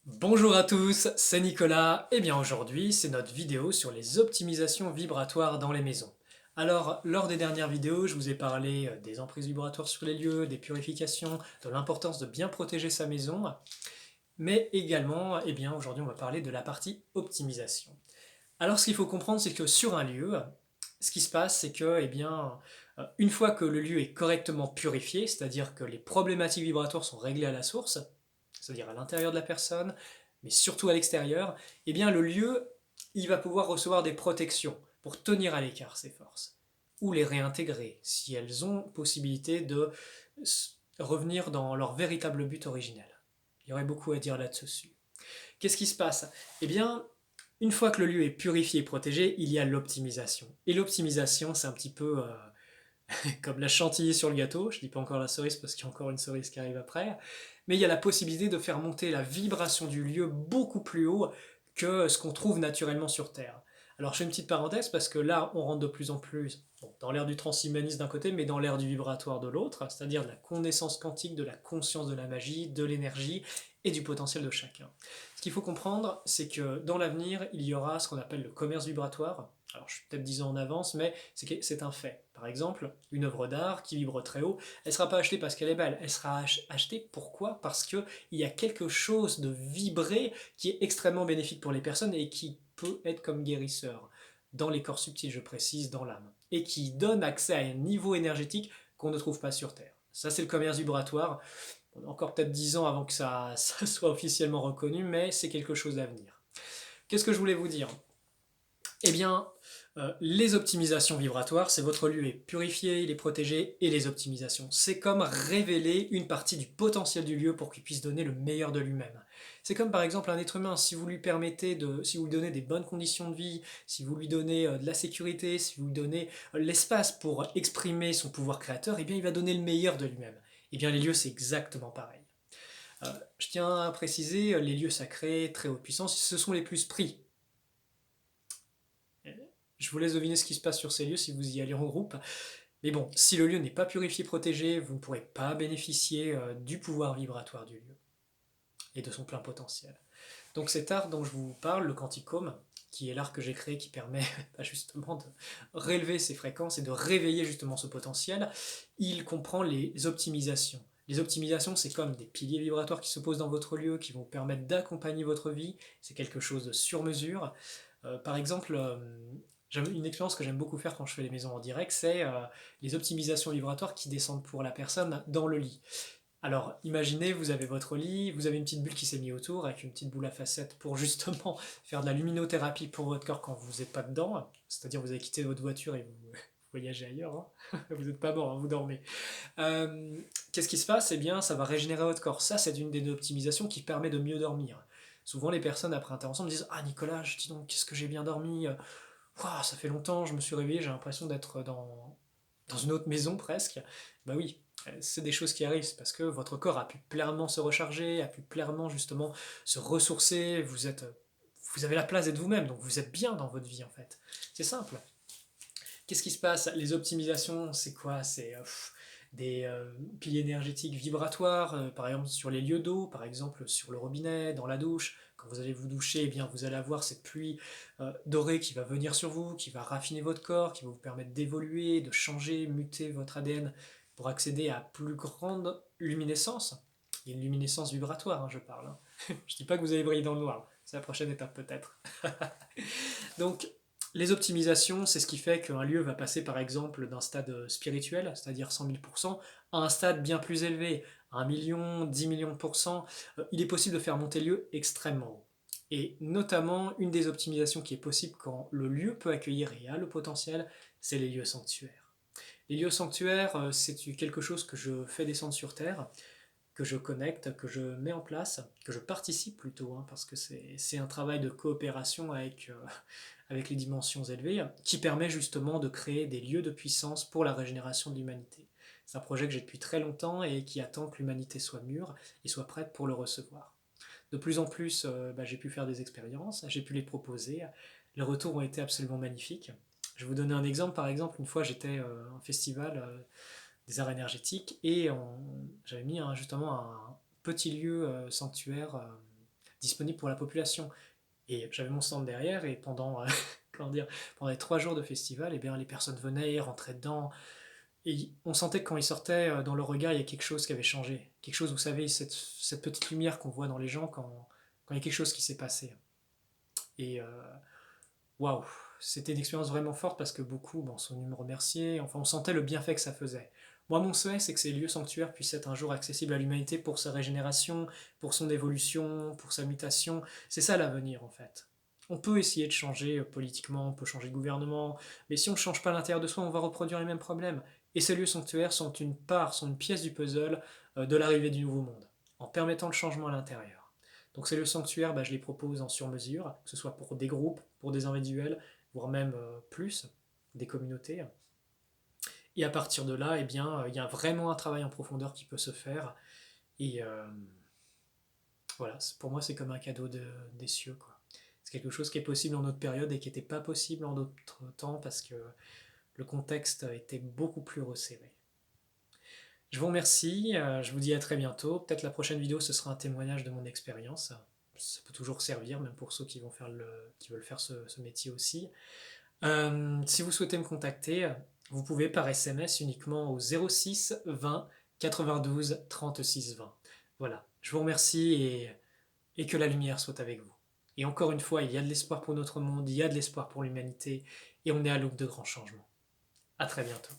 Bonjour à tous, c'est Nicolas, et bien aujourd'hui c'est notre vidéo sur les optimisations vibratoires dans les maisons. Alors, lors des dernières vidéos, je vous ai parlé des emprises vibratoires sur les lieux, des purifications, de l'importance de bien protéger sa maison, mais également, aujourd'hui on va parler de la partie optimisation. Alors ce qu'il faut comprendre, c'est que sur un lieu, ce qui se passe, c'est que, une fois que le lieu est correctement purifié, c'est-à-dire que les problématiques vibratoires sont réglées à la source, c'est-à-dire à l'intérieur de la personne, mais surtout à l'extérieur, le lieu, il va pouvoir recevoir des protections pour tenir à l'écart ces forces, ou les réintégrer, si elles ont possibilité de revenir dans leur véritable but originel. Il y aurait beaucoup à dire là-dessus. Qu'est-ce qui se passe? Eh bien, une fois que le lieu est purifié et protégé, il y a l'optimisation. Et l'optimisation, c'est un petit peu comme la chantilly sur le gâteau. Je ne dis pas encore la cerise parce qu'il y a encore une cerise qui arrive après. Mais il y a la possibilité de faire monter la vibration du lieu beaucoup plus haut que ce qu'on trouve naturellement sur Terre. Alors je fais une petite parenthèse parce que là, on rentre de plus en plus dans l'ère du transhumanisme d'un côté, mais dans l'ère du vibratoire de l'autre, c'est-à-dire de la connaissance quantique, de la conscience de la magie, de l'énergie et du potentiel de chacun. Ce qu'il faut comprendre, c'est que dans l'avenir, il y aura ce qu'on appelle le commerce vibratoire. Alors je suis peut-être 10 ans en avance, mais c'est un fait. Par exemple, une œuvre d'art qui vibre très haut, elle ne sera pas achetée parce qu'elle est belle, elle sera achetée pourquoi? Parce qu'il y a quelque chose de vibré qui est extrêmement bénéfique pour les personnes et qui peut être comme guérisseur, dans les corps subtils, je précise, dans l'âme, et qui donne accès à un niveau énergétique qu'on ne trouve pas sur Terre. Ça, c'est le commerce vibratoire. On a encore peut-être 10 ans avant que ça soit officiellement reconnu, mais c'est quelque chose à venir. Qu'est-ce que je voulais vous dire? Eh bien, les optimisations vibratoires, c'est votre lieu est purifié, il est protégé, et les optimisations, c'est comme révéler une partie du potentiel du lieu pour qu'il puisse donner le meilleur de lui-même. C'est comme par exemple un être humain, si vous lui permettez si vous lui donnez des bonnes conditions de vie, si vous lui donnez de la sécurité, si vous lui donnez l'espace pour exprimer son pouvoir créateur, eh bien il va donner le meilleur de lui-même. Eh bien les lieux, c'est exactement pareil. Je tiens à préciser, les lieux sacrés, très haute puissance, ce sont les plus pris. Je vous laisse deviner ce qui se passe sur ces lieux si vous y allez en groupe. Mais bon, si le lieu n'est pas purifié, protégé, vous ne pourrez pas bénéficier du pouvoir vibratoire du lieu et de son plein potentiel. Donc cet art dont je vous parle, le quanticome, qui est l'art que j'ai créé qui permet justement de relever ces fréquences et de réveiller justement ce potentiel, il comprend les optimisations. Les optimisations, c'est comme des piliers vibratoires qui se posent dans votre lieu, qui vont vous permettre d'accompagner votre vie. C'est quelque chose de sur mesure. Par exemple, une expérience que j'aime beaucoup faire quand je fais les maisons en direct, c'est les optimisations vibratoires qui descendent pour la personne dans le lit. Alors, imaginez, vous avez votre lit, vous avez une petite bulle qui s'est mise autour avec une petite boule à facettes pour justement faire de la luminothérapie pour votre corps quand vous n'êtes pas dedans. C'est-à-dire vous avez quitté votre voiture et vous voyagez ailleurs. Hein. Vous n'êtes pas mort, hein, vous dormez. Qu'est-ce qui se passe? Eh bien, ça va régénérer votre corps. Ça, c'est une des optimisations qui permet de mieux dormir. Souvent, les personnes après intervention me disent: Ah, Nicolas, je dis donc, qu'est-ce que j'ai bien dormi. Ouah, ça fait longtemps, je me suis réveillé, j'ai l'impression d'être dans une autre maison presque. Bah oui, c'est des choses qui arrivent, c'est parce que votre corps a pu pleinement se recharger, a pu pleinement justement se ressourcer, vous avez la place d'être vous-même, donc vous êtes bien dans votre vie en fait. C'est simple. Qu'est-ce qui se passe? Les optimisations, c'est quoi? C'est des piliers énergétiques vibratoires, par exemple sur les lieux d'eau, par exemple sur le robinet, dans la douche. Quand vous allez vous doucher, eh bien, vous allez avoir cette pluie dorée qui va venir sur vous, qui va raffiner votre corps, qui va vous permettre d'évoluer, de changer, muter votre ADN pour accéder à plus grande luminescence. Il y a une luminescence vibratoire, hein, je parle. Hein. Je ne dis pas que vous allez briller dans le noir, c'est la prochaine étape peut-être. Donc, les optimisations, c'est ce qui fait qu'un lieu va passer par exemple d'un stade spirituel, c'est-à-dire 100 000%, à un stade bien plus élevé, 1 million, 10 millions de pourcents. Il est possible de faire monter le lieu extrêmement haut. Et notamment, une des optimisations qui est possible quand le lieu peut accueillir et a le potentiel, c'est les lieux sanctuaires. Les lieux sanctuaires, c'est quelque chose que je fais descendre sur Terre, que je connecte, que je mets en place, que je participe plutôt, hein, parce que c'est un travail de coopération avec les dimensions élevées, qui permet justement de créer des lieux de puissance pour la régénération de l'humanité. C'est un projet que j'ai depuis très longtemps et qui attend que l'humanité soit mûre et soit prête pour le recevoir. De plus en plus, j'ai pu faire des expériences, j'ai pu les proposer. Les retours ont été absolument magnifiques. Je vais vous donner un exemple. Par exemple, une fois, j'étais à un festival des arts énergétiques et j'avais mis justement un petit lieu sanctuaire disponible pour la population. Et j'avais mon stand derrière, et pendant, comment dire, pendant les 3 jours de festival, eh bien, les personnes venaient, rentraient dedans, et on sentait que quand ils sortaient, dans leur regard, il y a quelque chose qui avait changé. Quelque chose, vous savez, cette petite lumière qu'on voit dans les gens quand il y a quelque chose qui s'est passé. Et waouh, c'était une expérience vraiment forte parce que beaucoup sont venus me remercier. Enfin, on sentait le bienfait que ça faisait. Moi, mon souhait, c'est que ces lieux sanctuaires puissent être un jour accessibles à l'humanité pour sa régénération, pour son évolution, pour sa mutation. C'est ça l'avenir, en fait. On peut essayer de changer politiquement, on peut changer de gouvernement, mais si on ne change pas l'intérieur de soi, on va reproduire les mêmes problèmes. Et ces lieux sanctuaires sont une part, sont une pièce du puzzle de l'arrivée du nouveau monde, en permettant le changement à l'intérieur. Donc ces lieux sanctuaires, je les propose en sur-mesure, que ce soit pour des groupes, pour des individuels, voire même plus, des communautés. Et à partir de là, il y a vraiment un travail en profondeur qui peut se faire. Et voilà, pour moi, c'est comme un cadeau des cieux, quoi. C'est quelque chose qui est possible en notre période et qui n'était pas possible en d'autres temps parce que le contexte était beaucoup plus resserré. Je vous remercie, je vous dis à très bientôt. Peut-être la prochaine vidéo, ce sera un témoignage de mon expérience. Ça peut toujours servir, même pour ceux qui veulent faire ce métier aussi. Si vous souhaitez me contacter, vous pouvez par SMS uniquement au 06 20 92 36 20. Voilà, je vous remercie et que la lumière soit avec vous. Et encore une fois, il y a de l'espoir pour notre monde, il y a de l'espoir pour l'humanité, et on est à l'aube de grands changements. À très bientôt.